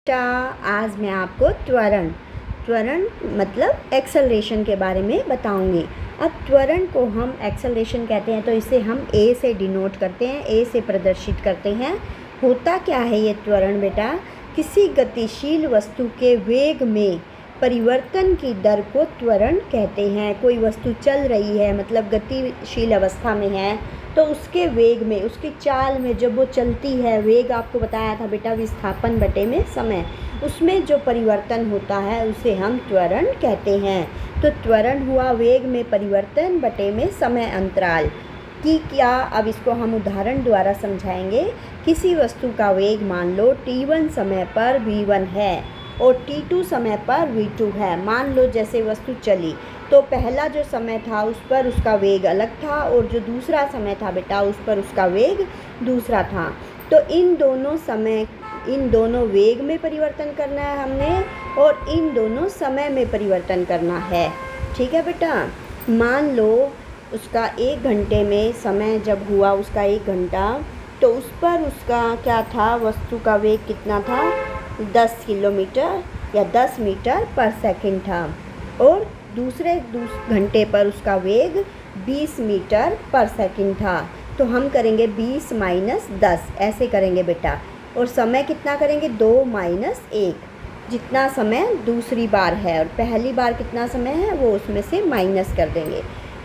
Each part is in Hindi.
बेटा आज मैं आपको त्वरण मतलब एक्सेलरेशन के बारे में बताऊंगी। अब त्वरण को हम एक्सेलरेशन कहते हैं, तो इसे हम ए से डिनोट करते हैं, ए से प्रदर्शित करते हैं। होता क्या है ये त्वरण बेटा? किसी गतिशील वस्तु के वेग में परिवर्तन की दर को त्वरण कहते हैं। कोई वस्तु चल रही है मतलब गतिशील अवस्था में है, तो उसके वेग में, उसकी चाल में जब वो चलती है, वेग आपको बताया था बेटा विस्थापन बटे में समय, उसमें जो परिवर्तन होता है उसे हम त्वरण कहते हैं। तो त्वरण हुआ वेग में परिवर्तन बटे में समय अंतराल कि क्या। अब इसको हम उदाहरण द्वारा समझाएंगे। किसी वस्तु का वेग मान लो t1 समय पर v1 है और t2 समय पर v2 है। मान लो जैसे वस्तु चली तो पहला जो समय था उस पर उसका वेग अलग था और जो दूसरा समय था बेटा उस पर उसका वेग दूसरा था। तो इन दोनों वेग में परिवर्तन करना है हमने और इन दोनों समय में परिवर्तन करना है। ठीक है बेटा। मान लो उसका 1 घंटे में समय जब हुआ उसका 1 घंटा, तो उस पर उसका क्या था, वस्तु का वेग कितना था, 10 किलोमीटर या 10 मीटर पर सेकंड था और दूसरे घंटे पर उसका वेग 20 मीटर पर सेकंड था। तो हम करेंगे 20 माइनस 10 ऐसे करेंगे बेटा, और समय कितना करेंगे 2 माइनस 1, जितना समय दूसरी बार है और पहली बार कितना समय है वो उसमें से माइनस कर देंगे।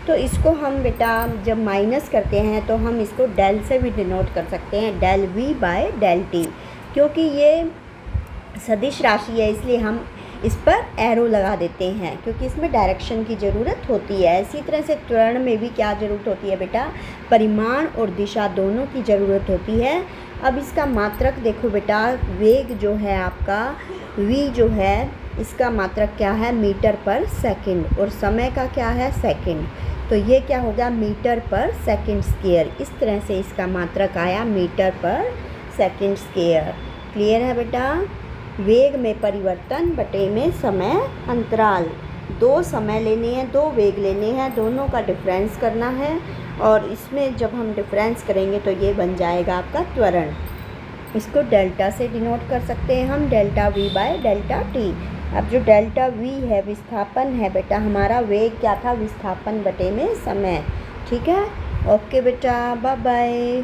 तो इसको हम बेटा जब माइनस करते हैं तो हम इसको डेल से भी डिनोट कर सकते हैं, del v by del t। क्योंकि ये सदिश राशि है इसलिए हम इस पर एरो लगा देते हैं, क्योंकि इसमें डायरेक्शन की ज़रूरत होती है। इसी तरह से त्वरण में भी क्या ज़रूरत होती है बेटा, परिमाण और दिशा दोनों की ज़रूरत होती है। अब इसका मात्रक देखो बेटा, वेग जो है आपका v जो है इसका मात्रक क्या है, मीटर पर सेकंड, और समय का क्या है, सेकंड। तो ये क्या होगा, मीटर पर सेकंड स्क्वायर। इस तरह से इसका मात्रक आया मीटर पर सेकंड स्क्वायर। क्लियर है बेटा। वेग में परिवर्तन बटे में समय अंतराल, 2 समय लेने हैं, 2 वेग लेने हैं, दोनों का डिफरेंस करना है और इसमें जब हम डिफरेंस करेंगे तो ये बन जाएगा आपका त्वरण। इसको डेल्टा से डिनोट कर सकते हैं हम, delta v by delta t। अब जो डेल्टा v है विस्थापन है बेटा हमारा, वेग क्या था, विस्थापन बटे में समय। ठीक है, ओके बेटा, बाय बाय।